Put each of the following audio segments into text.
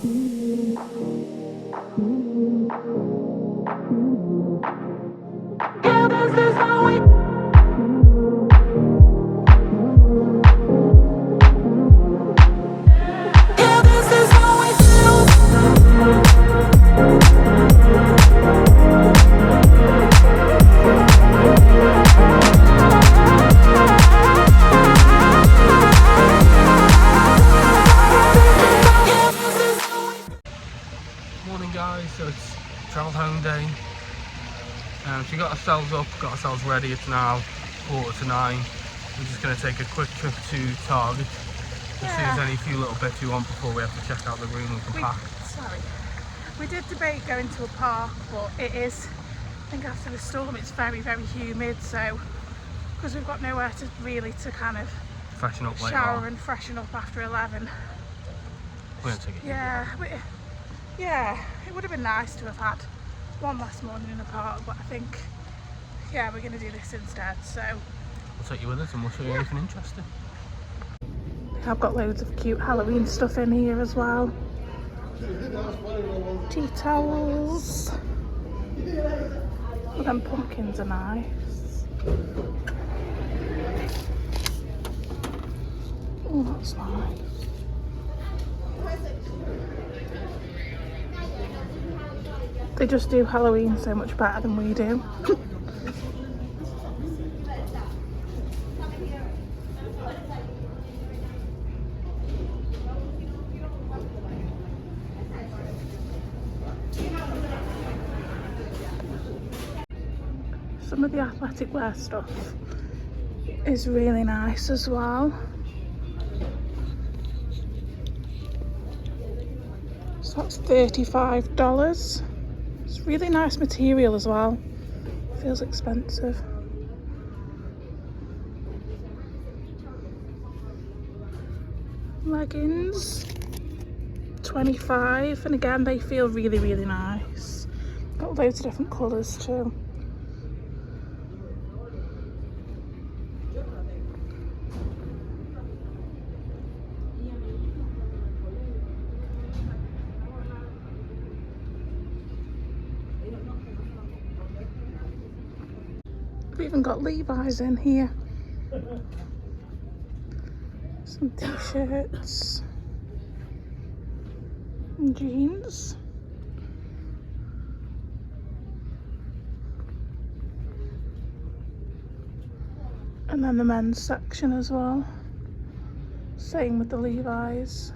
Yeah, this is how we. Yeah, this is how we feel. Yeah, this is how we. Morning guys, so it's travel home day. So we got ourselves up, got ourselves ready. It's now 8:45. We're just going to take a quick trip to Target to see if there's any few little bits we want before we have to check out the room we can pack. We did debate going to a park, but it is, I think after the storm it's very, very humid, so because we've got nowhere to really to kind of Freshen up later shower on. and freshen up after 11. We're going to take it. Yeah, it would have been nice to have had one last morning in the park, but I think, yeah, we're going to do this instead. So We'll take you with us and we'll show you anything interesting. I've got loads of cute Halloween stuff in here as well. Tea towels. Oh, them pumpkins are nice. Oh, that's nice. They just do Halloween so much better than we do. Some of the athletic wear stuff is really nice as well. So that's $35. It's really nice material as well. Feels expensive. Leggings, 25, and again they feel really, really nice. Got loads of different colours too. We've even got Levi's in here. Some t-shirts and jeans. And then the men's section as well. Same with the Levi's.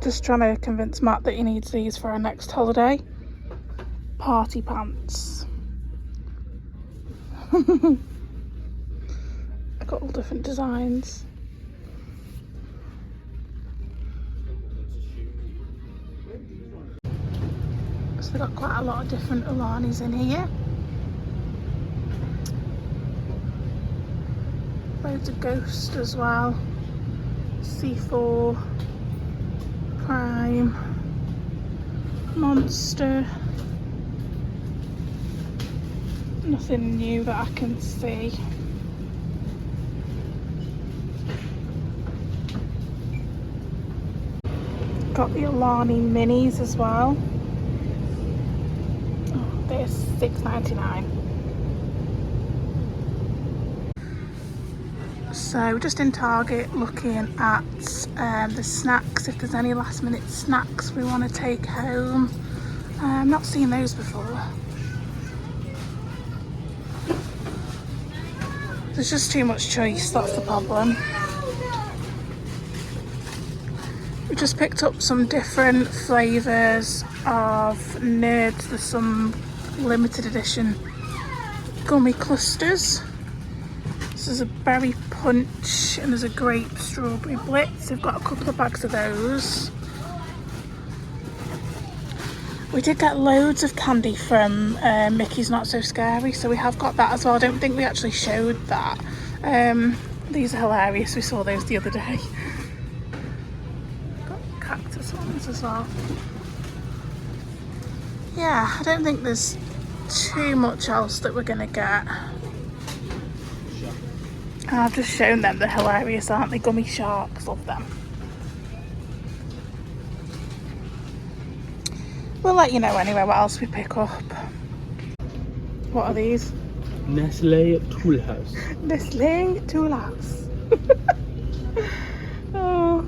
Just trying to convince Matt that he needs these for our next holiday. Party pants. I've got all different designs. So we've got quite a lot of different Alanis in here. Loads of Ghost as well. C4. Prime, Monster, nothing new that I can see. Got the Alani minis as well. Oh, they're $6.99. So just in Target looking at the snacks, if there's any last minute snacks we want to take home. I've not seen those before. There's just too much choice, that's the problem. We just picked up some different flavours of Nerds. There's some limited edition gummy clusters. This is a berry punch and there's a grape strawberry blitz. We've got a couple of bags of those. We did get loads of candy from Mickey's Not So Scary, so we have got that as well. I don't think we actually showed that. These are hilarious, we saw those the other day. Got cactus ones those as well. Yeah, I don't think there's too much else that we're gonna get. And I've just shown them, they're hilarious, aren't they? Gummy sharks, love them. We'll let you know anyway what else we pick up. What are these? Nestle Tool House. Nestle Tool House. Oh.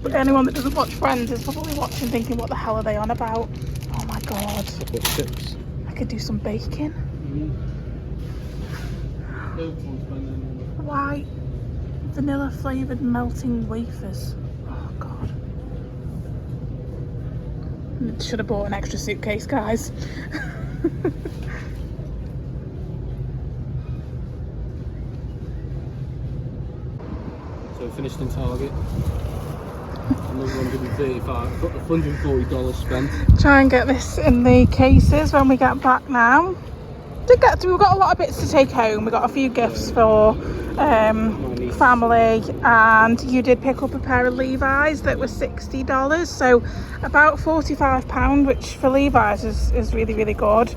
But anyone that doesn't watch Friends is probably watching thinking, what the hell are they on about? Oh my god. Chips. I could do some baking. White vanilla flavoured melting wafers. Oh god. Should have bought an extra suitcase, guys. So we finished in Target. Another $140 spent. Try and get this in the cases when we get back now. We've got a lot of bits to take home. We got a few gifts for family, and you did pick up a pair of Levi's that were $60, so about £45, which for Levi's is really, really good.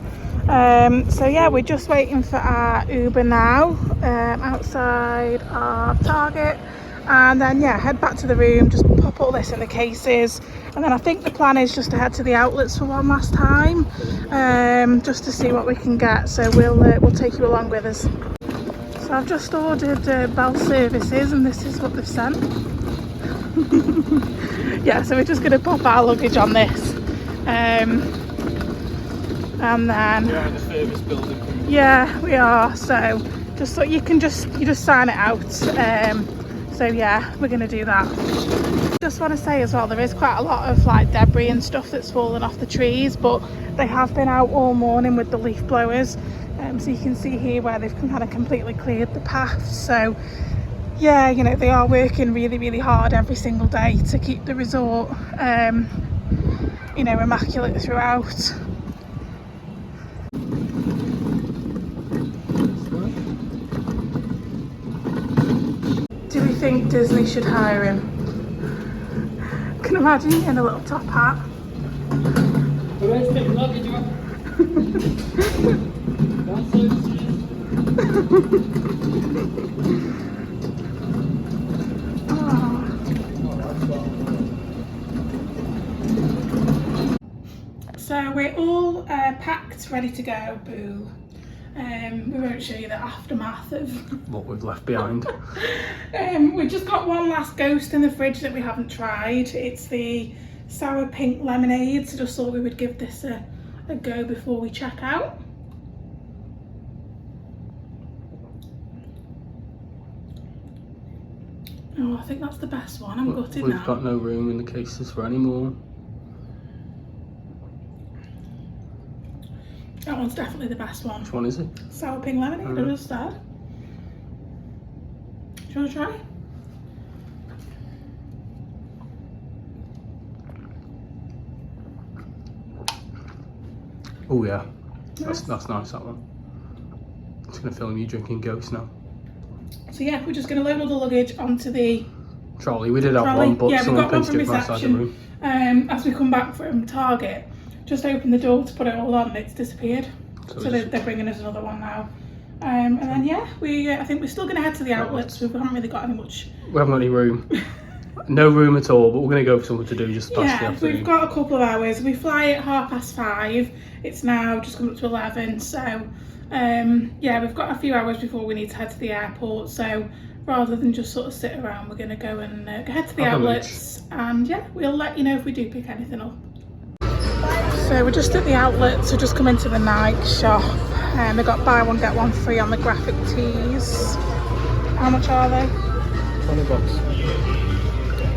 So yeah, we're just waiting for our Uber now outside our Target, and then yeah, head back to the room, just pop all this in the cases, and then I think the plan is just to head to the outlets for one last time, just to see what we can get. So we'll take you along with us. So I've just ordered Bell Services, and this is what they've sent. Yeah, so we're just going to pop our luggage on this, and then We're at the service building. yeah, we are. So just so you just sign it out. So yeah, we're going to do that. Just want to say as well, there is quite a lot of like debris and stuff that's fallen off the trees, but they have been out all morning with the leaf blowers. So you can see here where they've kind of completely cleared the path. So yeah, you know, they are working really, really hard every single day to keep the resort, you know, immaculate throughout. Do we think Disney should hire him? Can you imagine in a little top hat? So we're all packed, ready to go. Boo. We won't show you the aftermath of What we've left behind. we've just got one last ghost in the fridge that we haven't tried. It's the sour pink lemonade, so just thought we would give this a go before we check out. Oh, I think that's the best one. I'm gutted now. We've got no room in the cases for any more. That one's definitely the best one. Which one is it? Sour pink lemonade, I just said. Do you want to try? Oh yeah, Nice. that's nice, that one. It's going to film you drinking Ghost now. So yeah, we're just going to load all the luggage onto the Trolley, we did have trolley. one, but Yeah, we've someone got one pinched from it from outside the reception. room. As we come back from Target, just opened the door to put it all on and it's disappeared. So they're bringing us another one now. And then yeah, I think we're still going to head to the outlets. We haven't really got any much. We haven't got any room. No room at all, but we're going to go for something to do just past the Yeah, afternoon. we've got a couple of hours. We fly at 5:30. It's now just come up to 11. So yeah, we've got a few hours before we need to head to the airport. So rather than just sort of sit around, we're going to go and head to the outlets. And yeah, we'll let you know if we do pick anything up. So we're just at the outlets. We're just come into the Nike shop, and they've got buy one get one free on the graphic tees. How much are they? $20.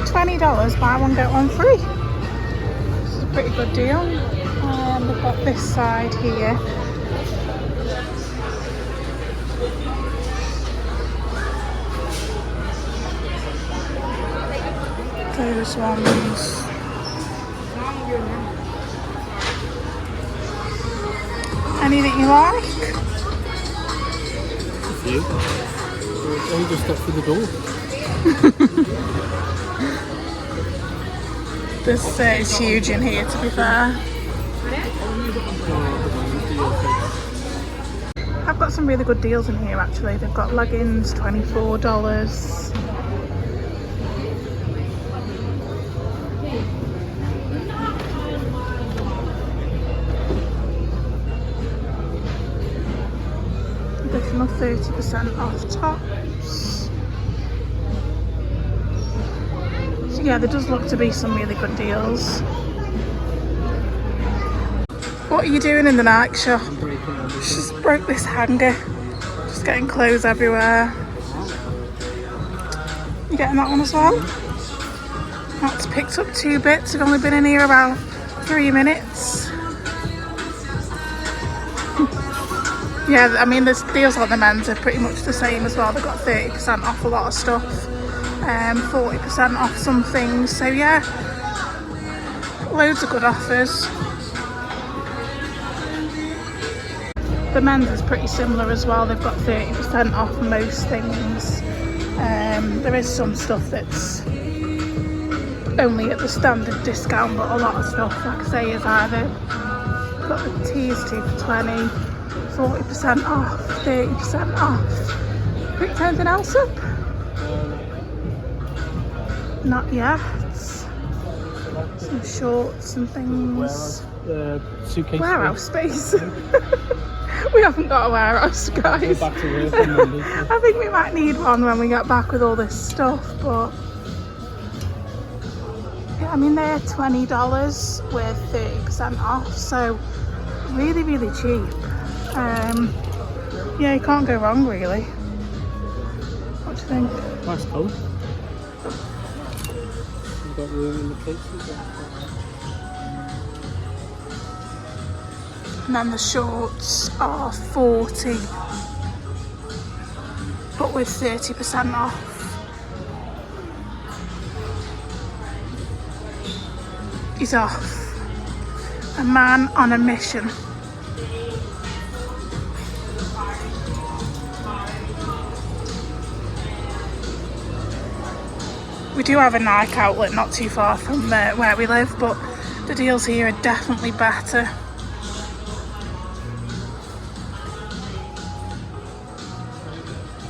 $20, buy one get one free. This is a pretty good deal. And we've got this side here. Those ones. Any that you like? A few. It's only just up for the door. This is huge in here, to be fair. I've got some really good deals in here actually. They've got leggings, $24. Additional 30% off tops. So yeah, there does look to be some really good deals. What are you doing in the Nike shop? Just broke this hanger. Just getting clothes everywhere. You getting that one as well? That's picked up 2 bits. I've only been in here about 3 minutes. Yeah, I mean, the deals on the men's are pretty much the same as well. They've got 30% off a lot of stuff, 40% off some things. So yeah, loads of good offers. The men's is pretty similar as well. They've got 30% off most things. There is some stuff that's only at the standard discount, but a lot of stuff, like I say, is either got the tees 2 for 20, 40% off, 30% off. Picked anything else up? Not yet. Some shorts and things. Suitcase Warehouse space. We haven't got a warehouse, guys. Back to work on Monday. I think we might need one when we get back with all this stuff, but yeah, I mean, they're $20 with 30% off, so really, really cheap. Yeah, you can't go wrong, really. What do you think? Nice coat. You've got room in the cases. And then the shorts are $40, but with 30% off. He's off. A man on a mission. We do have a Nike outlet not too far from where we live, but the deals here are definitely better.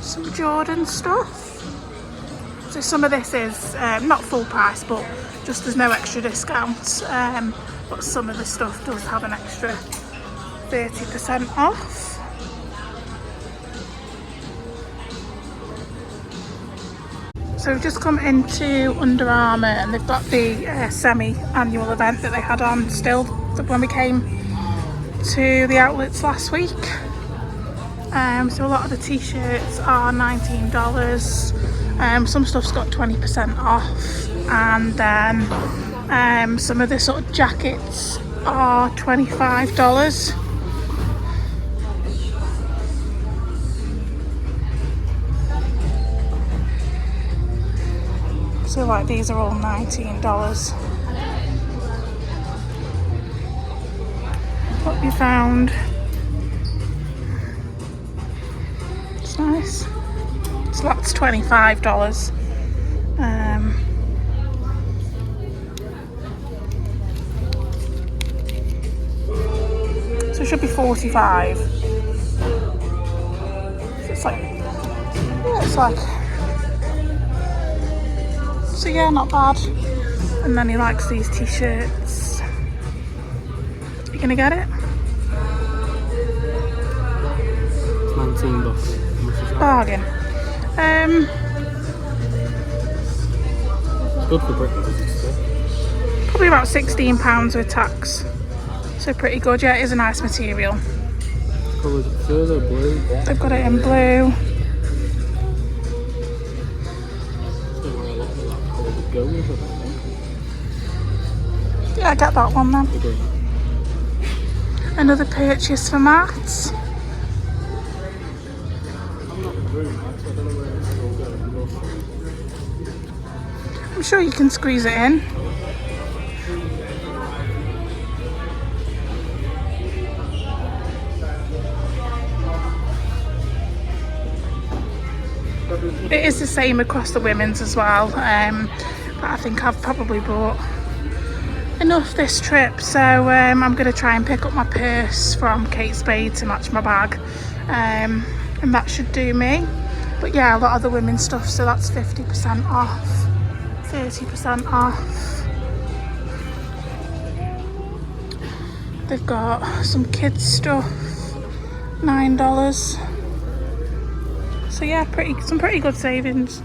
Some Jordan stuff. So some of this is not full price, but just there's no extra discounts. But some of the stuff does have an extra 30% off. So we've just come into Under Armour and they've got the semi-annual event that they had on still when we came to the outlets last week. So a lot of the t-shirts are $19. Some stuff's got 20% off, and then some of the sort of jackets are $25. So like these are all $19. What we found. It's nice. So that's $25. So it should be $45. So it's like, yeah, it's like. So yeah, not bad. And then he likes these t-shirts. You gonna get it? It's $19. Bargain. Good for breakfast. Probably about £16 with tax. So pretty good. Yeah, it is a nice material. Colours further blue. They've got it in blue. Go with it. Yeah, get that one then. Another purchase for Matt. I'm sure you can squeeze it in. It is the same across the women's as well. But I think I've probably bought enough this trip, so I'm going to try and pick up my purse from Kate Spade to match my bag, and that should do me. But yeah, a lot of the women's stuff, so that's 50% off, 30% off. They've got some kids stuff, $9. So yeah, some pretty good savings.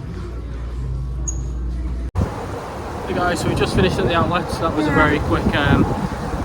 Hey guys, so we just finished at the outlets. That was a very quick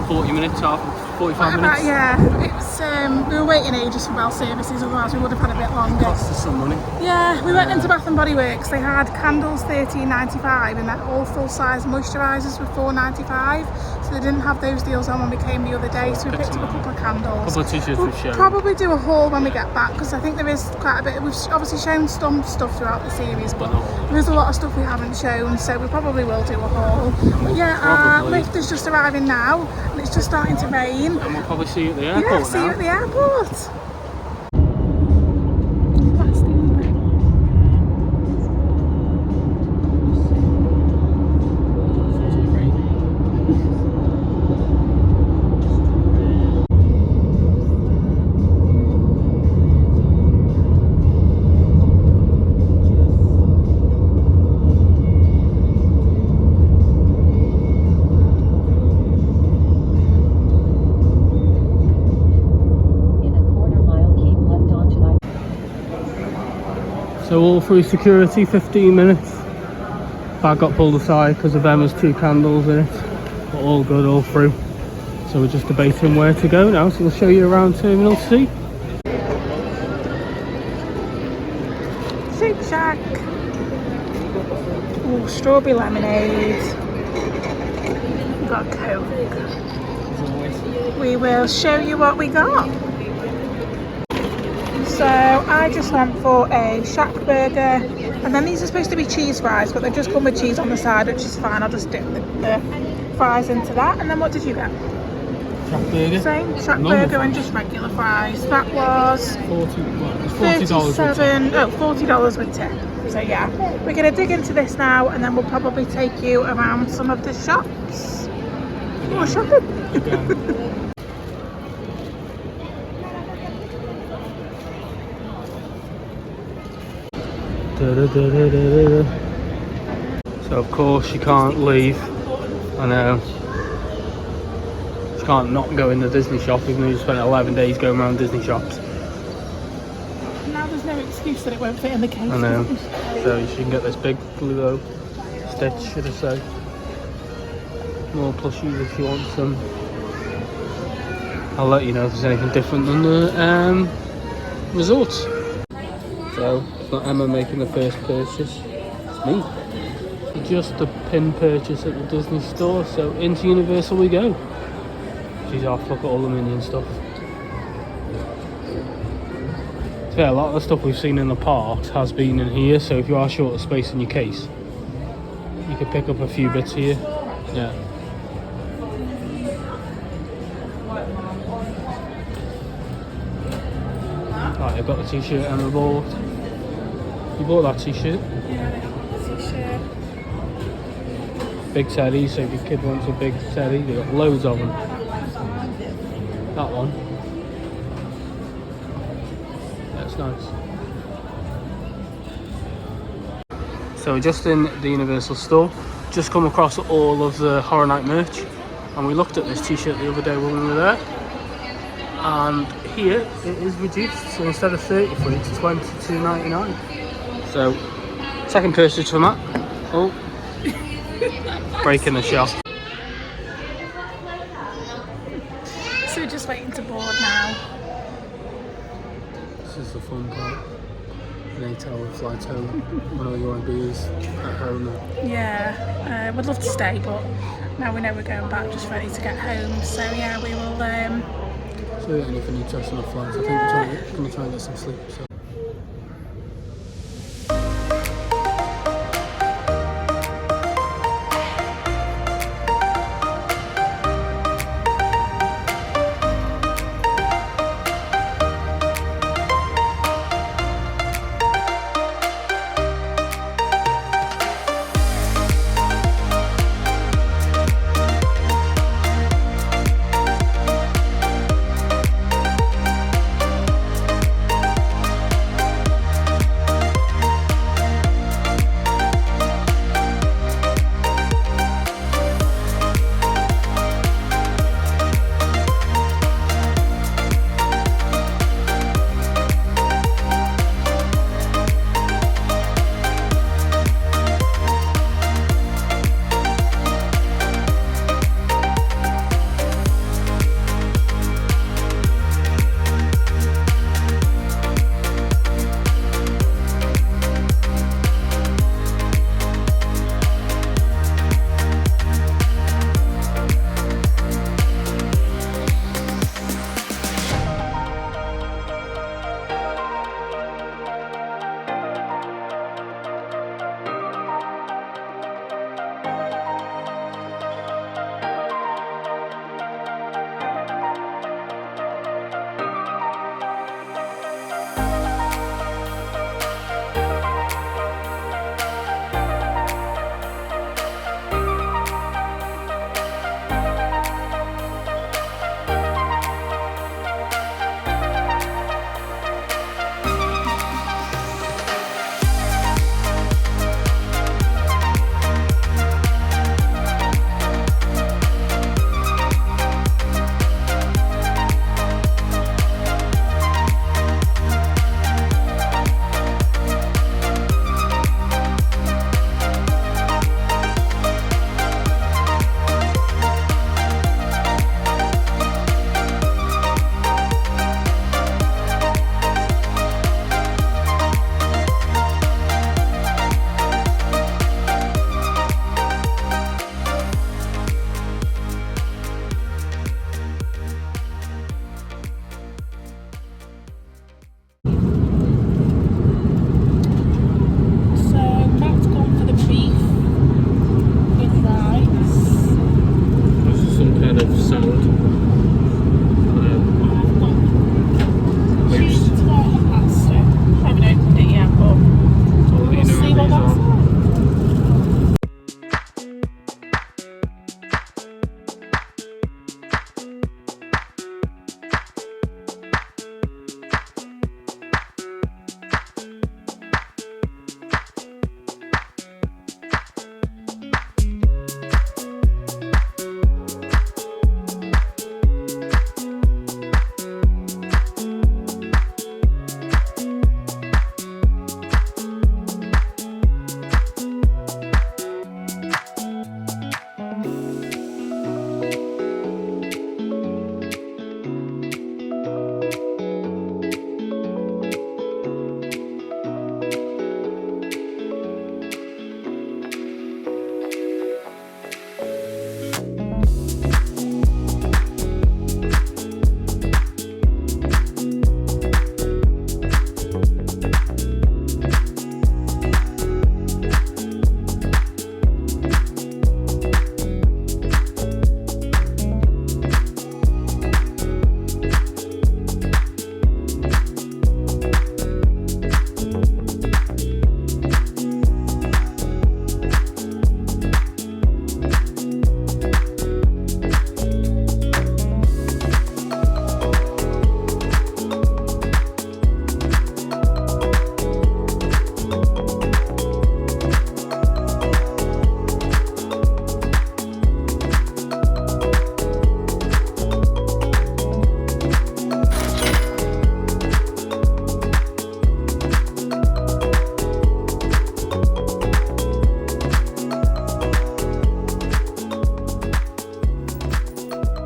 40 minutes, 45 minutes. Yeah, it's we were waiting ages for bell services, otherwise we would have had a bit longer. Cost us some money. Yeah, we went into Bath and Body Works. They had candles $13.95 and all full size moisturisers were $4.95. So they didn't have those deals on when we came the other day. So we picked up a couple of candles. A couple of t-shirts we've shown. Probably do a haul when we get back, because I think there is quite a bit. We've obviously shown some stuff throughout the series, but there's a lot of stuff we haven't shown. So we probably will do a haul. But yeah, our lift is just arriving now, and it's just starting to rain. And we'll probably see you at the airport. Yeah, see you at the airport. So all through security, 15 minutes. Bag got pulled aside because of Emma's 2 candles in it. But all good, all through. So we're just debating where to go now. So we'll show you around Terminal C. Shake Shack. Oh, strawberry lemonade. We've got Coke. We will show you what we got. So I just went for a Shack burger, and then these are supposed to be cheese fries, but they just come with cheese on the side, which is fine. I'll just dip the fries into that. And then what did you get? Shack burger. Same Shack burger and just regular fries. That was $40 $40 with tip. So yeah, we're going to dig into this now, and then we'll probably take you around some of the shops. More shopping. So of course you can't leave. I know. You can't not go in the Disney shop, even though you spent 11 days going around Disney shops. Now there's no excuse that it won't fit in the case. I know. So you can get this big blue stitch, should I say. More plushies if you want some. I'll let you know if there's anything different than the resorts. So it's not Emma making the first purchase, it's me. Just a pin purchase at the Disney store, so into Universal we go. She's off, look at all the Minion stuff. So yeah, a lot of the stuff we've seen in the parks has been in here, so if you are short of space in your case, you can pick up a few bits here. Yeah. Right, I've got the t-shirt Emma bought. You bought that t-shirt? Yeah, I got the t-shirt. Big teddy, so if your kid wants a big teddy, they've got loads of them. That one. That's nice. So we're just in the Universal store. Just come across all of the Horror Night merch. And we looked at this t-shirt the other day when we were there. And here it is reduced, so instead of 30 free it's $22.99. So second purchase from that. Oh, breaking the shop. So we're just waiting to board now. This is the fun part. An 8-hour flight home. One of the UIBs at home now. Yeah, we'd love to stay, but now we know we're going back, just ready to get home. So yeah, we will. So yeah, anything interesting on flights? I think we're going to try and get some sleep. So.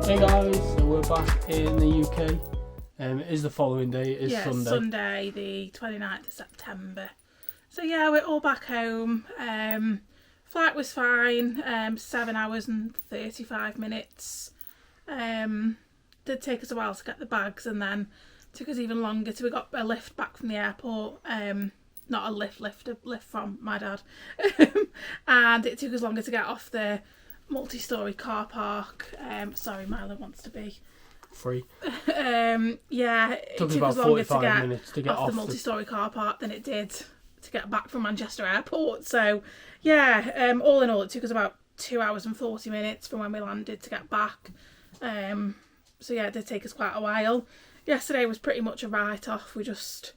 Hey guys, so we're back in the UK. It is the following day, it is Sunday. Sunday the 29th of September. So yeah, we're all back home. Flight was fine, 7 hours and 35 minutes. Did take us a while to get the bags, and then took us even longer till we got a lift back from the airport. Not a lift, a lift from my dad. And it took us longer to get off the multi-storey car park. Sorry, Milo wants to be free. Yeah, it took about us longer 45 minutes to get off the multi-storey car park than it did to get back from Manchester Airport. So yeah, all in all, it took us about 2 hours and 40 minutes from when we landed to get back. So yeah, it did take us quite a while. Yesterday was pretty much a write-off. We just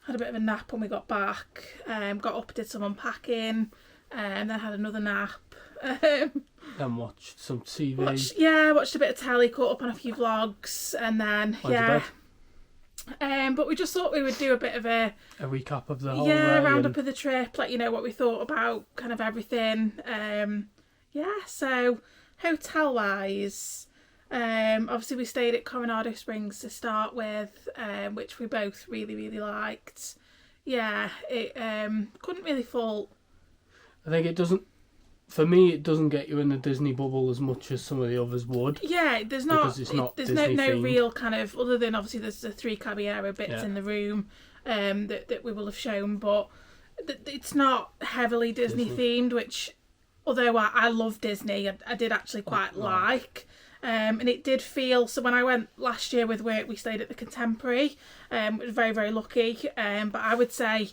had a bit of a nap when we got back. Got up, did some unpacking, and then had another nap. Then watched some TV. Watched a bit of telly, caught up on a few vlogs, and then but we just thought we would do a bit of a recap of the whole roundup of the trip, let you know what we thought about kind of everything. So hotel wise, obviously we stayed at Coronado Springs to start with, which we both really liked. It couldn't really fault. I think it doesn't. For me, it doesn't get you in the Disney bubble as much as some of the others would. Yeah, there's not. There's no real kind of, other than obviously there's the 3 Caballero bits in the room, that we will have shown, but it's not heavily Disney themed. Which, although I love Disney, I did actually quite like. And it did feel, so when I went last year with work, we stayed at the Contemporary. It was very lucky. But I would say,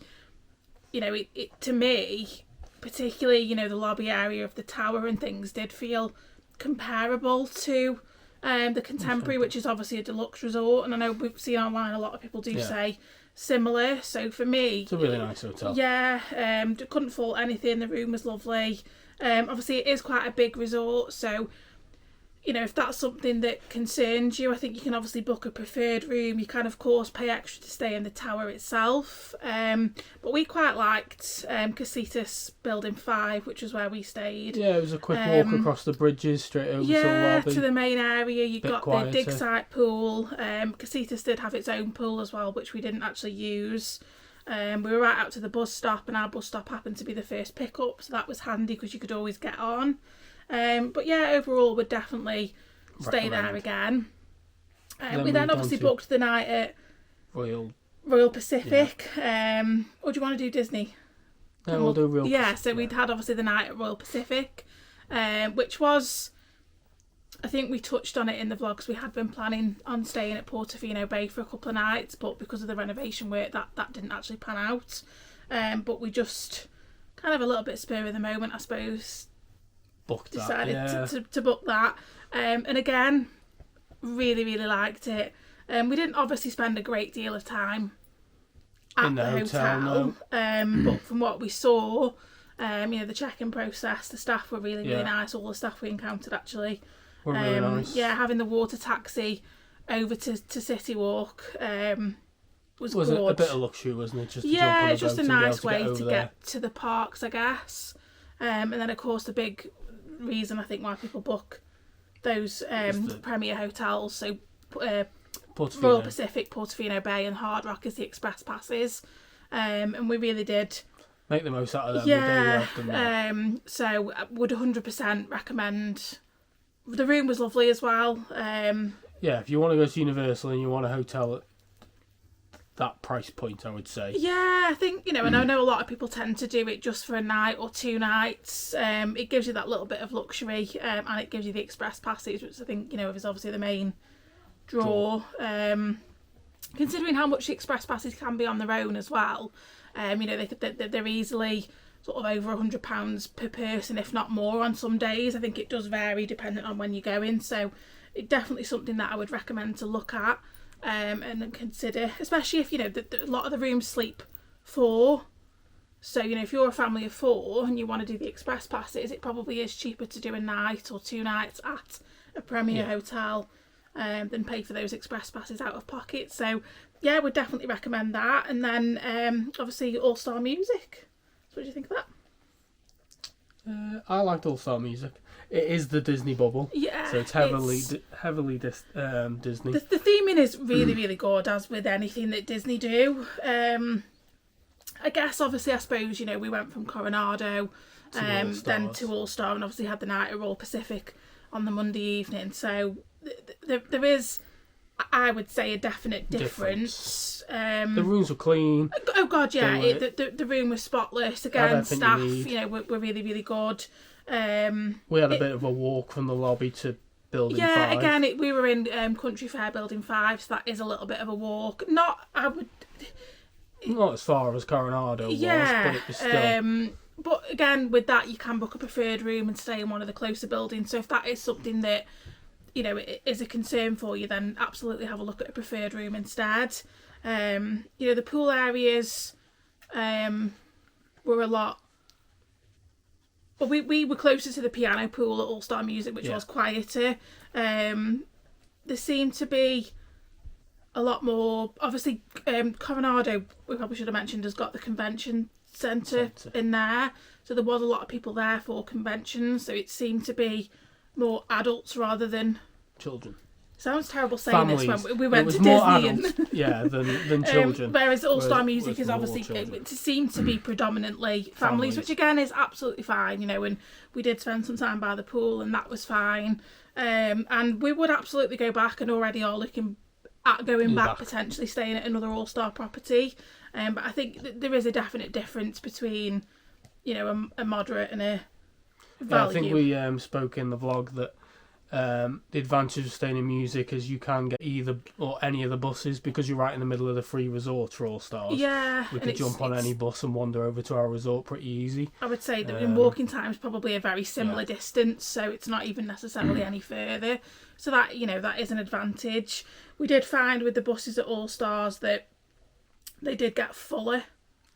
it to me, particularly, the lobby area of the tower and things did feel comparable to the Contemporary, which is obviously a deluxe resort, and I know we've seen online a lot of people do say similar. So for me, it's a really nice hotel. Couldn't fault anything. The room was lovely. Obviously it is quite a big resort, so if that's something that concerns you, I think you can obviously book a preferred room. You can, of course, pay extra to stay in the tower itself. But we quite liked Casitas Building 5, which was where we stayed. Yeah, it was a quick walk across the bridges, straight over to the lobby. To the main area. You got quieter. The dig site pool. Casitas did have its own pool as well, which we didn't actually use. We were right out to the bus stop, and our bus stop happened to be the first pickup, so that was handy because you could always get on. But yeah, overall would definitely stay there again. We then obviously booked the night at Royal Pacific. Or do you want to do Disney? No, we'll do Royal Pacific. Yeah, so we'd had obviously the night at Royal Pacific, which was, I think we touched on it in the vlogs. We had been planning on staying at Portofino Bay for a couple of nights, but because of the renovation work, that didn't actually pan out. But we just kind of a little bit spur of the moment, I suppose, decided to book that. And again, really liked it. We didn't obviously spend a great deal of time at the hotel, no. But from what we saw, the check-in process, the staff were really nice. All the staff we encountered actually were really nice. Having the water taxi over to City Walk was good. A bit of luxury, wasn't it? It's just a nice way to get to the parks, I guess. And then of course the big reason I think why people book those Premier hotels, so Royal Pacific, Portofino Bay and Hard Rock, is the express passes, and we really did make the most out of them. So I would 100% recommend. The room was lovely as well. If you want to go to Universal and you want a hotel at that price point, I would say. Yeah, I think, and I know a lot of people tend to do it just for a night or 2 nights. It gives you that little bit of luxury, and it gives you the express passage, which I think, is obviously the main draw. Considering how much the express passes can be on their own as well, they're easily sort of over £100 per person, if not more on some days. I think it does vary depending on when you're going, so it's definitely something that I would recommend to look at. And consider, especially if a lot of the rooms sleep 4, so if you're a family of 4 and you want to do the express passes, it probably is cheaper to do a night or 2 nights at a Premier hotel than pay for those express passes out of pocket. So yeah, would definitely recommend that. And then obviously All Star Music. So what do you think of that? I liked All Star Music. It is the Disney bubble. Yeah. So it's heavily Disney. The theming is really, really good, as with anything that Disney do. I guess, obviously, I suppose, we went from Coronado then to All Star, and obviously had the night at Royal Pacific on the Monday evening. So there is, I would say, a definite difference. The rooms were clean. Oh God, yeah. The room was spotless. Again, staff, were really, really good. We had a bit of a walk from the lobby to Building 5. Yeah, again, we were in Country Fair Building 5, so that is a little bit of a walk. Not as far as Coronado was, but it was still... but again, with that, you can book a preferred room and stay in one of the closer buildings. So if that is something that, it is a concern for you, then absolutely have a look at a preferred room instead. The pool areas were a lot... Well, we were closer to the piano pool at All Star Music, which was quieter. There seemed to be a lot more... Obviously, Coronado, we probably should have mentioned, has got the convention centre in there. So there was a lot of people there for conventions. So it seemed to be more adults rather than... Children. Sounds terrible saying Families. this when we went to more Disney. adults, than children. Whereas All Star Music was is obviously, it seemed to be predominantly families, which again is absolutely fine, and we did spend some time by the pool and that was fine. And we would absolutely go back and already are looking at going back, potentially staying at another All Star property. But I think there is a definite difference between, a moderate and a value. Yeah, I think we spoke in the vlog that the advantage of staying in Music is you can get either or any of the buses because you're right in the middle of the free resort for All Stars. Yeah, we could jump on any bus and wander over to our resort pretty easy. I would say that in walking time is probably a very similar distance, so it's not even necessarily any further. So that that is an advantage. We did find with the buses at All Stars that they did get fuller.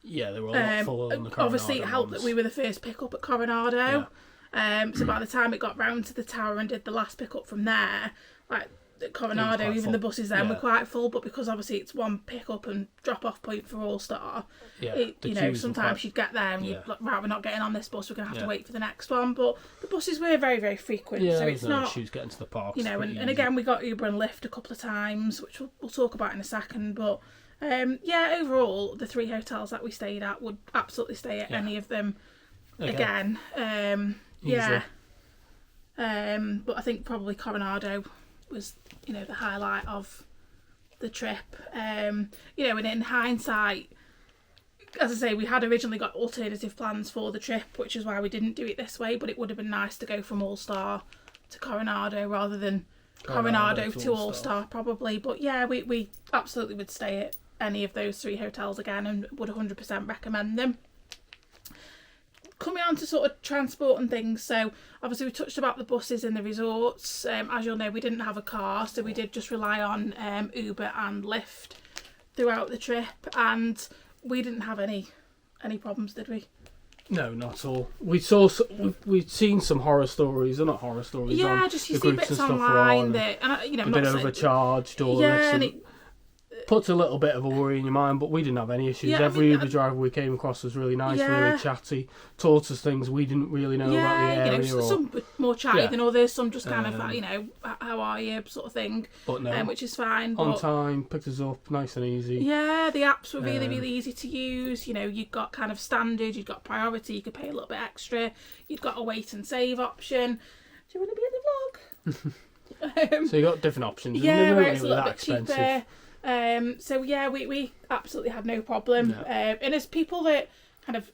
Yeah, they were a lot fuller than the Coronado Obviously, it helped that we were the first pickup at Coronado. Yeah. So by the time it got round to the tower and did the last pickup from there, like at Coronado, even the buses then were quite full. But because obviously it's one pickup and drop off point for All Star, sometimes you'd get there and you'd like, right, we're not getting on this bus, we're gonna have to wait for the next one. But the buses were very, very frequent, so it's no not issues getting to the parks. And again, we got Uber and Lyft a couple of times, which we'll talk about in a second. But overall, the 3 hotels that we stayed at would absolutely stay at any of them again. But I think probably Coronado was, the highlight of the trip. And in hindsight, as I say, we had originally got alternative plans for the trip, which is why we didn't do it this way, but it would have been nice to go from All Star to Coronado rather than Coronado to All Star probably. But yeah, we absolutely would stay at any of those 3 hotels again and would 100% recommend them. Coming on to sort of transport and things, so obviously we touched about the buses in the resorts. As you'll know, we didn't have a car, so we did just rely on Uber and Lyft throughout the trip, and we didn't have any problems, did we? No, not at all. We'd seen some horror stories, or not horror stories. Yeah, on just you the see groups bits and stuff online on, that, and a bit overcharged, or this, and puts a little bit of a worry in your mind, but we didn't have any issues. Every Uber driver we came across was really nice, really chatty, taught us things we didn't really know about the area. Some were more chatty than others, some just kind of like, how are you sort of thing, but no, which is fine. On time, picked us up, nice and easy. Yeah, the apps were really, really easy to use. You've got kind of standard, you've got priority, you could pay a little bit extra, you've got a wait and save option. Do you want to be in the vlog? So you got different options. Yeah, where it's a little bit cheaper. We absolutely had no problem. And as people that kind of,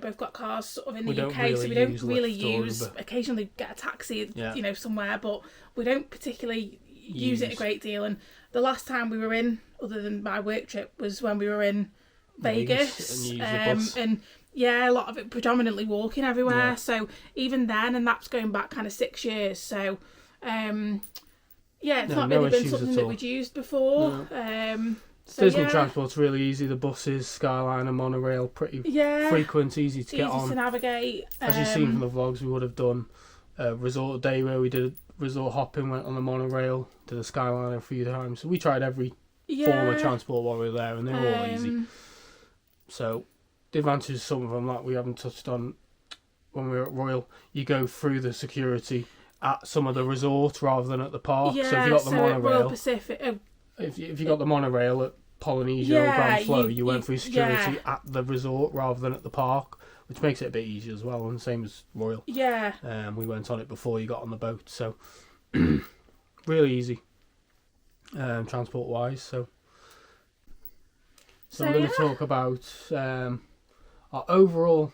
both got cars sort of in the UK, so we don't really use, occasionally get a taxi, somewhere, but we don't particularly use it a great deal. And the last time we were in, other than my work trip, was when we were in Vegas. And a lot of it predominantly walking everywhere. So even then, and that's going back kind of 6 years. So, it's not really been something that we'd used before. No. Disney transport's really easy. The buses, Skyline and monorail, pretty frequent, easy to get on. Easy to navigate. As you've seen from the vlogs, we would have done a resort day where we did resort hopping, went on the monorail, did the Skyline a few times. So we tried every form of transport while we were there, and they were all easy. So the advantages of some of them, like we haven't touched on, when we were at Royal, you go through the security at some of the resorts rather than at the park. Yeah, so if you got the at Royal monorail, Pacific. if you got the monorail at Polynesia or Grand Flow, you went through security at the resort rather than at the park, which makes it a bit easier as well. And the same as Royal. Yeah. We went on it before you got on the boat, so really easy, transport wise. So I'm going to talk about our overall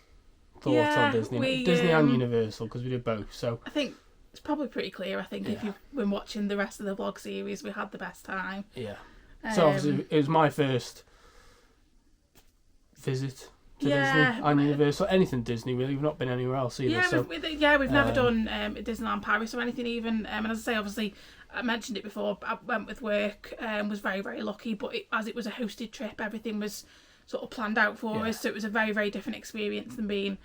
thoughts on Disney, Disney and Universal, because we did both. So I think it's probably pretty clear. I think if you've been watching the rest of the vlog series, we had the best time. Yeah. So obviously it was my first visit to Disney and Universal. Anything Disney really. We've not been anywhere else either. Yeah, we've never done Disneyland Paris or anything even. And as I say, obviously, I mentioned it before. I went with work. Was very, very lucky. But as it was a hosted trip, everything was sort of planned out for us. So it was a very, very different experience than being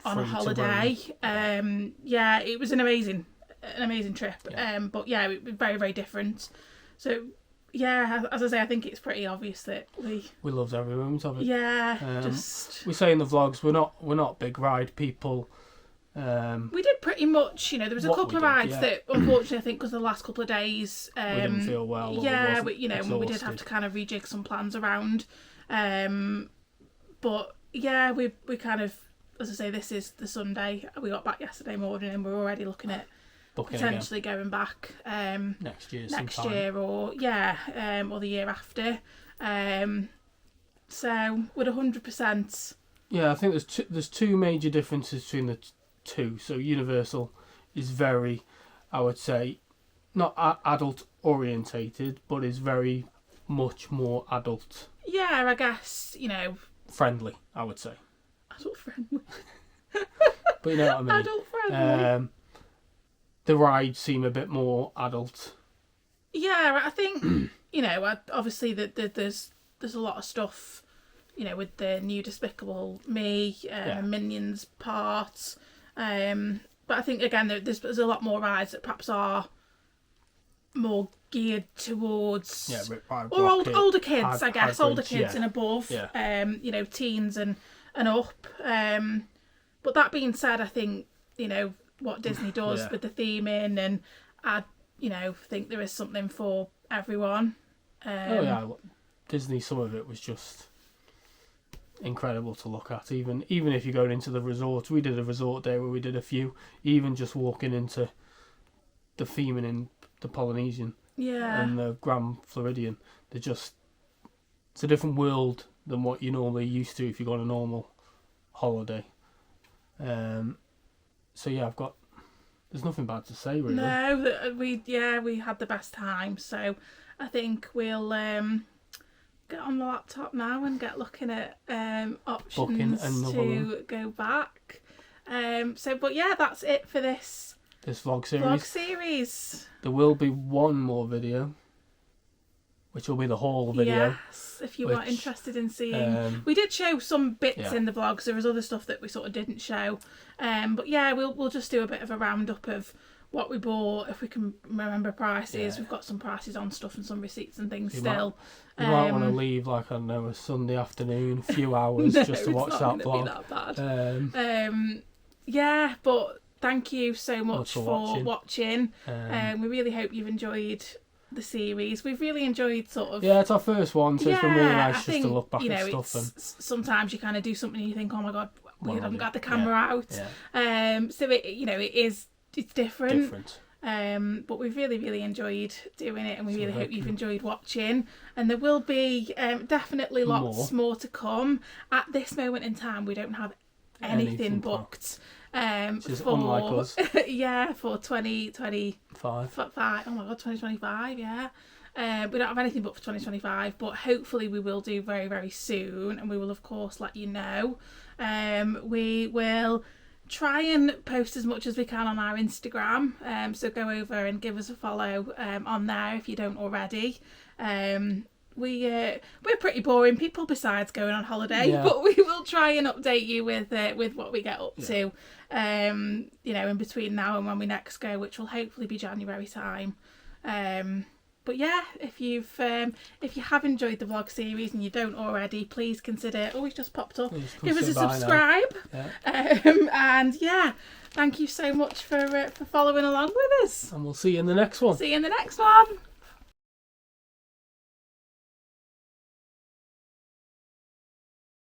on a holiday. It was an amazing trip. But yeah, it was very, very different. So yeah, as I say, I think it's pretty obvious that we loved every moment of it. Yeah, we say in the vlogs we're not big ride people. We did pretty much, there was a couple of rides that unfortunately I think because the last couple of days we didn't feel well. Yeah, we did have to kind of rejig some plans around. But yeah, we kind of, as I say, this is the Sunday. We got back yesterday morning and we're already looking at potentially going back next year or the year after. So with 100%. Yeah, I think there's two major differences between the two. So Universal is very, I would say, not adult orientated, but is very much more adult. Yeah, I guess friendly. I would say adult friendly. But you know what I mean. Adult friendly. The rides seem a bit more adult. Yeah, I think obviously that there's a lot of stuff, with the new Despicable Me, Minions parts. But I think again there's a lot more rides that perhaps are more geared towards older kids, I guess, older kids and above. Teens and up. But that being said, I think what Disney does with the theming, and I think there is something for everyone. Disney, some of it was just incredible to look at. Even if you're going into the resorts, we did a resort day where we did a few. Even just walking into the theming in the Polynesian and the Grand Floridian, it's a different world than what you're normally used to if you go on a normal holiday. So yeah, there's nothing bad to say really. No, we had the best time. So I think we'll get on the laptop now and get looking at options to go back. But yeah, that's it for this vlog series. There will be one more video, which will be the haul video. Yes, if you are interested in seeing. We did show some bits in the vlogs. There was other stuff that we sort of didn't show. But yeah, we'll just do a bit of a roundup of what we bought, if we can remember prices. We've got some prices on stuff and some receipts and things still. You might want to leave a Sunday afternoon, a few hours just to watch that vlog. It's not going to be that bad. But thank you so much for watching. We really hope you've enjoyed the series. We've really enjoyed it's our first one, so it's been really nice just to look back at stuff. And sometimes you kind of do something and you think, oh my god, we haven't got the camera out. So it's different. But we've really, really enjoyed doing it, and we really hope you've enjoyed watching. And there will be definitely lots more to come. At this moment in time, we don't have anything booked. Which is unlike us. For 2025. Oh my god, 2025, yeah. We don't have anything booked for 2025, but hopefully we will do very, very soon, and we will of course let you know. We will try and post as much as we can on our Instagram, so go over and give us a follow on there if you don't already. We're pretty boring people besides going on holiday, but we will try and update you with what we get up to, in between now and when we next go, which will hopefully be January time. But yeah, if you have enjoyed the vlog series and you don't already, please consider. Oh, it's just popped up. Give us a subscribe. Yeah. And yeah, thank you so much for following along with us. And we'll see you in the next one. See you in the next one.